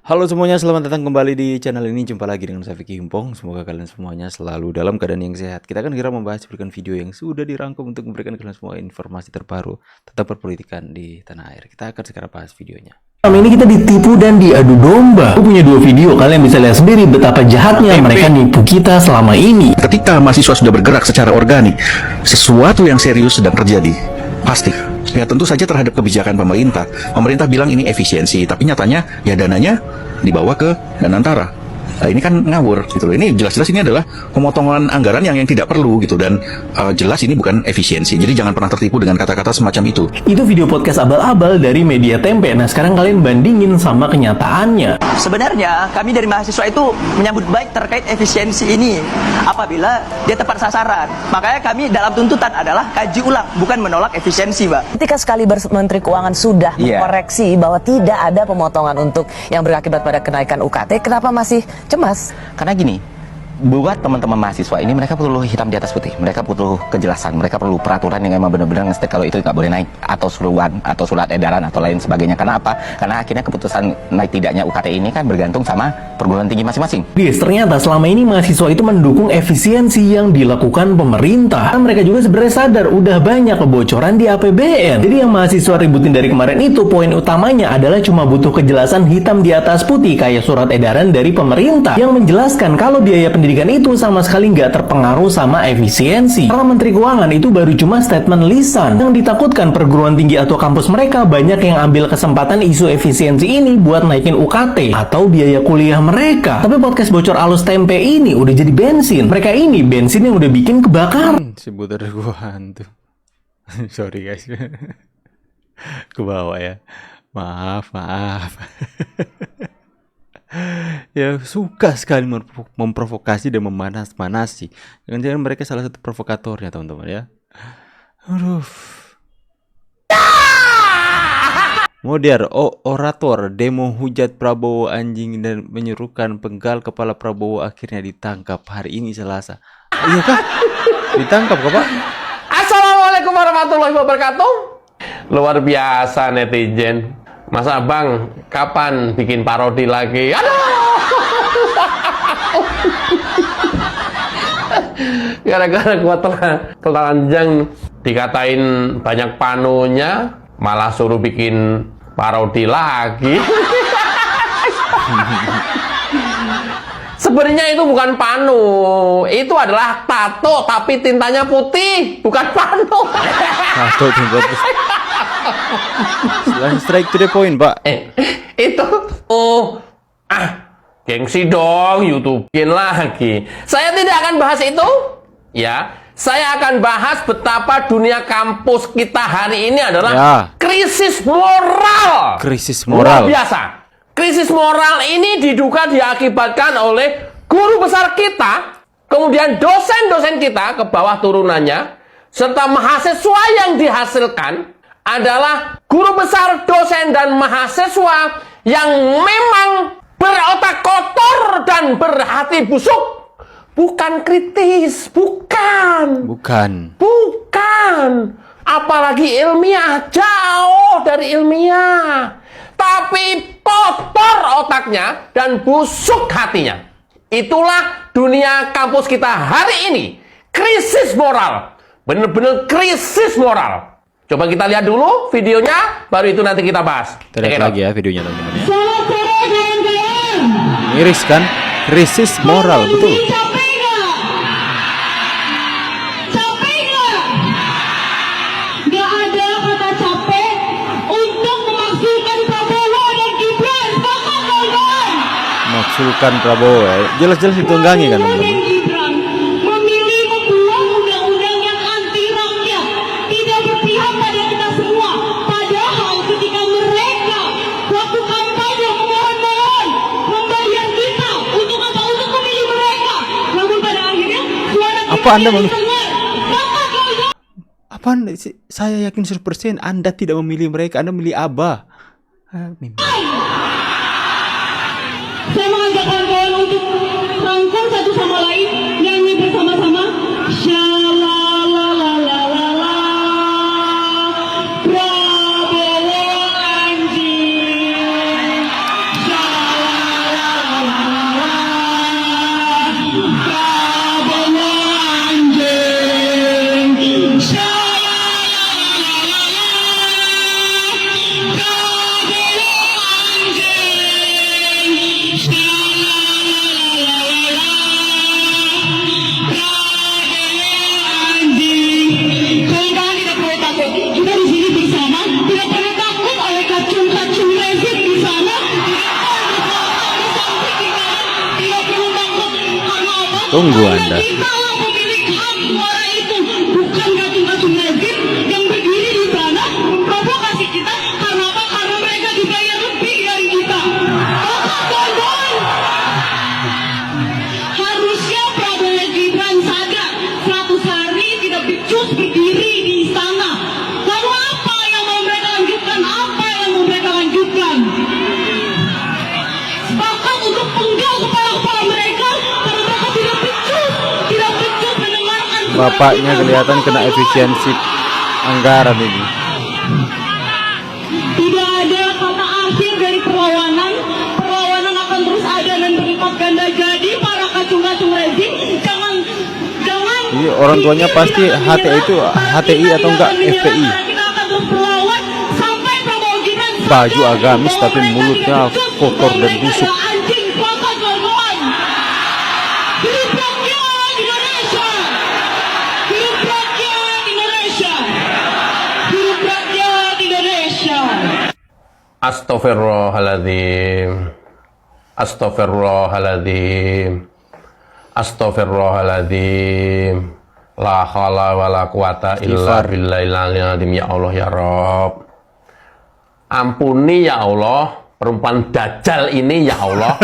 Halo semuanya, selamat datang kembali di channel ini. Jumpa lagi dengan saya Vicky Himpong. Semoga kalian semuanya selalu dalam keadaan yang sehat. Kita akan segera membahas video yang sudah dirangkum untuk memberikan kalian semua informasi terbaru tentang perpolitikan di tanah air. Kita akan segera bahas videonya. Selama ini kita ditipu dan diadu domba. Aku punya dua video, kalian bisa lihat sendiri betapa jahatnya mereka nipu kita selama ini. Ketika mahasiswa sudah bergerak secara organik, sesuatu yang serius sedang terjadi. Pasti. Ya tentu saja terhadap kebijakan pemerintah. Pemerintah bilang ini efisiensi, tapi nyatanya ya dananya dibawa ke Danantara. Nah, ini kan ngawur gitu loh. Ini jelas-jelas ini adalah pemotongan anggaran yang tidak perlu gitu, dan jelas ini bukan efisiensi. Jadi jangan pernah tertipu dengan kata-kata semacam itu. Itu video podcast abal-abal dari Media Tempe. Nah, sekarang kalian bandingin sama kenyataannya. Sebenarnya kami dari mahasiswa itu menyambut baik terkait efisiensi ini apabila dia tepat sasaran. Makanya kami dalam tuntutan adalah kaji ulang, bukan menolak efisiensi, Mbak. Ketika sekali Menteri Keuangan sudah mengkoreksi bahwa tidak ada pemotongan untuk yang berakibat pada kenaikan UKT, kenapa masih cemas? Karena gini, buat teman-teman mahasiswa ini, mereka perlu hitam di atas putih, mereka perlu kejelasan, mereka perlu peraturan yang emang benar-benar nge-state kalau itu nggak boleh naik, atau seruan, atau surat edaran, atau lain sebagainya. Karena apa? Karena akhirnya keputusan naik tidaknya UKT ini kan bergantung sama perguruan tinggi masing-masing. Guys, ternyata selama ini mahasiswa itu mendukung efisiensi yang dilakukan pemerintah. Dan mereka juga sebenarnya sadar udah banyak kebocoran di APBN. Jadi yang mahasiswa ributin dari kemarin itu, poin utamanya adalah cuma butuh kejelasan hitam di atas putih kayak surat edaran dari pemerintah yang menjelaskan kalau biaya pendidikan itu sama sekali nggak terpengaruh sama efisiensi. Karena Menteri Keuangan itu baru cuma statement lisan. Yang ditakutkan perguruan tinggi atau kampus mereka banyak yang ambil kesempatan isu efisiensi ini buat naikin UKT atau biaya kuliah mereka. Tapi podcast bocor alus tempe ini udah jadi bensin. Mereka ini bensin yang udah bikin kebakaran. Sebut ada gua hantu. Sorry guys. Ke bawah ya. Maaf. Ya, suka sekali memprovokasi dan memanas-manasi. Jangan-jangan mereka salah satu provokatornya, teman-teman ya. Aduh. Modern orator demo hujat Prabowo anjing dan menyerukan penggal kepala Prabowo akhirnya ditangkap hari ini Selasa. Iya kah? Ditangkap kah, Pak? Assalamualaikum warahmatullahi wabarakatuh. Luar biasa netizen. Mas Abang, kapan bikin parodi lagi? Aduh! Gara-gara gua telanjang dikatain banyak panunya, malah suruh bikin parodi lagi. Sebenarnya itu bukan panu, itu adalah tato tapi tintanya putih, bukan panu. Tato tinta putih. Strike to the point, Pak. Itu gengsi dong, YouTubein lagi. Saya tidak akan bahas itu, ya. Saya akan bahas betapa dunia kampus kita hari ini adalah krisis moral. Krisis moral. Luar biasa. Krisis moral ini diduga diakibatkan oleh guru besar kita, kemudian dosen-dosen kita ke bawah turunannya, serta mahasiswa yang dihasilkan adalah guru besar, dosen, dan mahasiswa yang memang berotak kotor dan berhati busuk. Bukan kritis, bukan. Apalagi ilmiah, jauh dari ilmiah. Tapi kotor otaknya dan busuk hatinya. Itulah dunia kampus kita hari ini. Krisis moral. Bener-bener krisis moral. Coba kita lihat dulu videonya, baru itu nanti kita bahas. Lihat lagi ya videonya, teman-teman ya. Miris kan? Krisis moral, betul. Maksudkan Prabowo ya. Jelas-jelas ditunggangi kan, teman-teman. Memilih membuang undang-undang yang anti rakyat, tidak berpihak pada kita semua. Padahal ketika mereka waktu kampanye memohon-mohon membayar kita untuk apa? Untuk memilih mereka. Namun pada akhirnya suara kita Apa Anda tidak dengar. Apa saya yakin 100% Anda tidak memilih mereka, Anda memilih Abah. Saya mengajak kawan-kawan untuk rangkul satu sama lain, nyanyi bersama-sama. Shalalalalala, Prabowo anjing. Shalalalalala. Tunggu Anda. Kita lah pemilik hak suara itu, bukan gatung-gatung rezim yang berdiri di sana memprovokasi kita. Karena apa? Karena mereka dibayar lebih dari kita. Tolong. Harusnya Prabowo Gibran sadar 100 hari tidak becus berdiri di istana. Lalu apa yang mau mereka lanjutkan? Apa yang mau mereka lanjutkan? Bahkan untuk penggal kepala-kepala mereka karena mereka tidak becus mendengarkan suara Bapaknya kita. kelihatan kena efisiensi anggaran ini. Tidak ada kata akhir dari perlawanan. Perlawanan akan terus ada dan berlipat ganda. Jadi para kacung-kacung rezim jangan Jadi orang tuanya pasti HTI itu HTI atau enggak FPI. Kita akan terus berlawan sampai Prabowo Gibran Baju agamis tapi mulutnya kotor dan busuk. anjing sepakat kawan-kawan. Hidup rakyat Indonesia. Hidup rakyat Indonesia. Hidup rakyat Indonesia. Astaghfirullahaladzim. Astaghfirullahaladzim. Astaghfirullahaladzim. La haula wala quwata illa billahil azim. Ya Allah ya Rabb. Ampuni ya Allah perempuan dajjal ini ya Allah.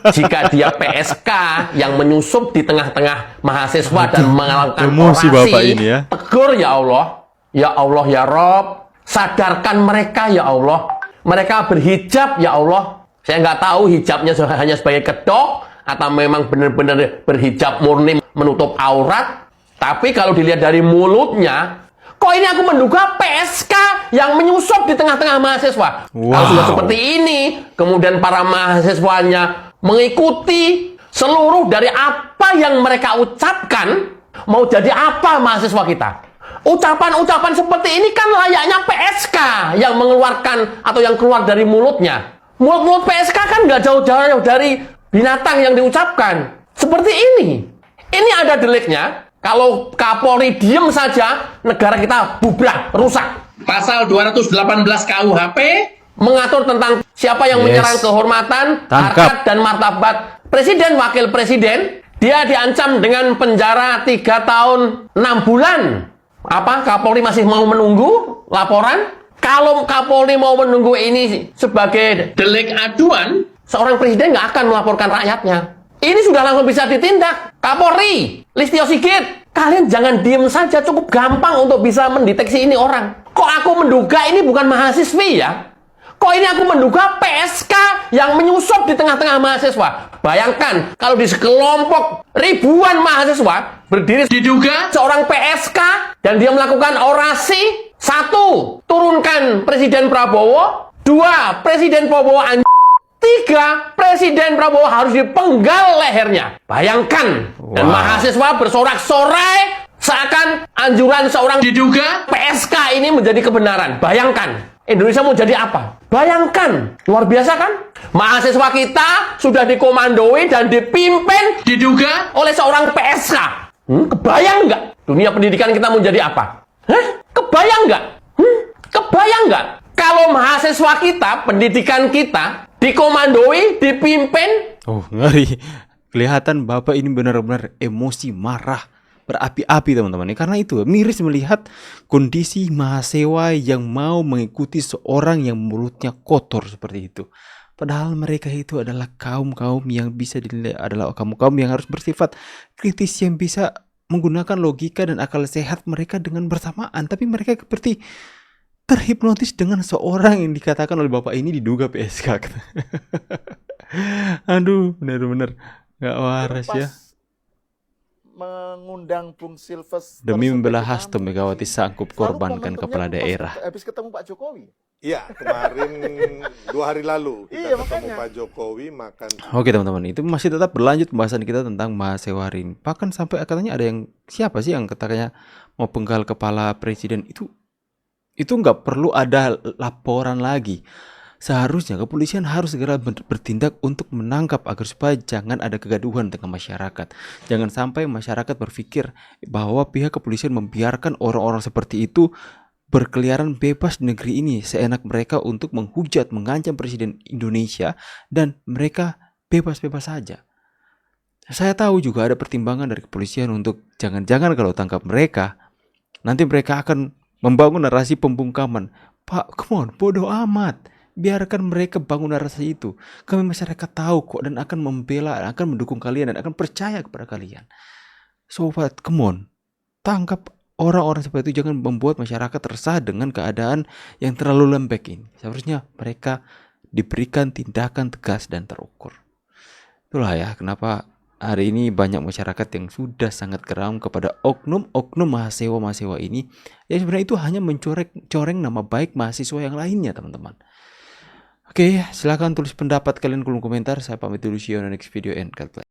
Jika dia PSK yang menyusup di tengah-tengah mahasiswa dan melakukan emosi orasi, Bapak ini ya. tegur ya Allah. Ya Allah ya Rob, sadarkan mereka ya Allah. Mereka berhijab ya Allah. Saya nggak tahu hijabnya hanya sebagai kedok atau memang benar-benar berhijab murni menutup aurat. Tapi kalau dilihat dari mulutnya, kok ini aku menduga PSK yang menyusup di tengah-tengah mahasiswa. Kalau sudah seperti ini, kemudian para mahasiswanya mengikuti seluruh dari apa yang mereka ucapkan, mau jadi apa mahasiswa kita? Ucapan-ucapan seperti ini kan layaknya PSK yang mengeluarkan atau yang keluar dari mulutnya. Mulut-mulut PSK kan nggak jauh-jauh dari binatang yang diucapkan. Seperti ini. Ini ada deliknya. Kalau Kapolri diem saja, negara kita bubrah, rusak. Pasal 218 KUHP mengatur tentang siapa yang menyerang kehormatan, harkat, dan martabat Presiden, Wakil Presiden. Dia diancam dengan penjara 3 tahun 6 bulan. Apa Kapolri masih mau menunggu laporan? Kalau Kapolri mau menunggu ini sebagai delik aduan, seorang presiden nggak akan melaporkan rakyatnya. Ini sudah langsung bisa ditindak. Kapolri, Listio Sigit, kalian jangan diem saja, cukup gampang untuk bisa mendeteksi ini orang. Kok aku menduga ini bukan mahasiswi ya? Kok ini aku menduga PSK yang menyusup di tengah-tengah mahasiswa? Bayangkan kalau di sekelompok ribuan mahasiswa berdiri diduga seorang PSK dan dia melakukan orasi. 1. Turunkan Presiden Prabowo. 2. Presiden Prabowo 3. Presiden Prabowo harus dipenggal lehernya. Bayangkan. Dan mahasiswa bersorak-sorai seakan anjuran seorang diduga PSK ini menjadi kebenaran. Bayangkan. Indonesia mau jadi apa? Bayangkan. Luar biasa kan? Mahasiswa kita sudah dikomandoi dan dipimpin diduga oleh seorang PSK. Kebayang nggak? Dunia pendidikan kita mau jadi apa? Kebayang nggak? Kebayang nggak? Kalau mahasiswa kita, pendidikan kita dikomandoi, dipimpin. Oh, ngeri. Kelihatan Bapak ini benar-benar emosi, marah, berapi-api teman-teman. Karena itu miris melihat kondisi mahasiswa yang mau mengikuti seorang yang mulutnya kotor seperti itu. Padahal mereka itu adalah kaum-kaum yang bisa dinilai adalah kaum-kaum yang harus bersifat kritis, yang bisa menggunakan logika dan akal sehat mereka dengan bersamaan. Tapi mereka seperti terhipnotis dengan seorang yang dikatakan oleh Bapak ini diduga PSK. Aduh, benar-benar gak waras ya. Mengundang Bung Silves Demi membela Hasto, Megawati sanggup korbankan kepala daerah. Habis ketemu Pak Jokowi. Iya, kemarin 2 hari lalu kita ketemu Pak Jokowi makan. Oke teman-teman, itu masih tetap berlanjut pembahasan kita tentang mahasiswa Rin. Bahkan sampai katanya ada yang siapa sih yang katanya mau penggal kepala presiden itu nggak perlu ada laporan lagi. Seharusnya kepolisian harus segera bertindak untuk menangkap agar supaya jangan ada kegaduhan di tengah masyarakat. Jangan sampai masyarakat berpikir bahwa pihak kepolisian membiarkan orang-orang seperti itu berkeliaran bebas di negeri ini seenak mereka untuk menghujat, mengancam Presiden Indonesia dan mereka bebas-bebas saja. Saya tahu juga ada pertimbangan dari kepolisian untuk jangan-jangan kalau tangkap mereka, nanti mereka akan membangun narasi pembungkaman. Pak, come on, bodoh amat. Biarkan mereka bangun narasi itu. Kami masyarakat tahu kok dan akan membela, akan mendukung kalian dan akan percaya kepada kalian. Sobat, come on. Tangkap orang-orang seperti itu, jangan membuat masyarakat resah dengan keadaan yang terlalu lembek ini. Seharusnya mereka diberikan tindakan tegas dan terukur. Itulah ya kenapa hari ini banyak masyarakat yang sudah sangat geram kepada oknum-oknum mahasiswa ini. Ya sebenarnya itu hanya mencoreng nama baik mahasiswa yang lainnya, teman-teman. Oke, silahkan tulis pendapat kalian kolom komentar. Saya pamit dulu, see you on the next video and God bless.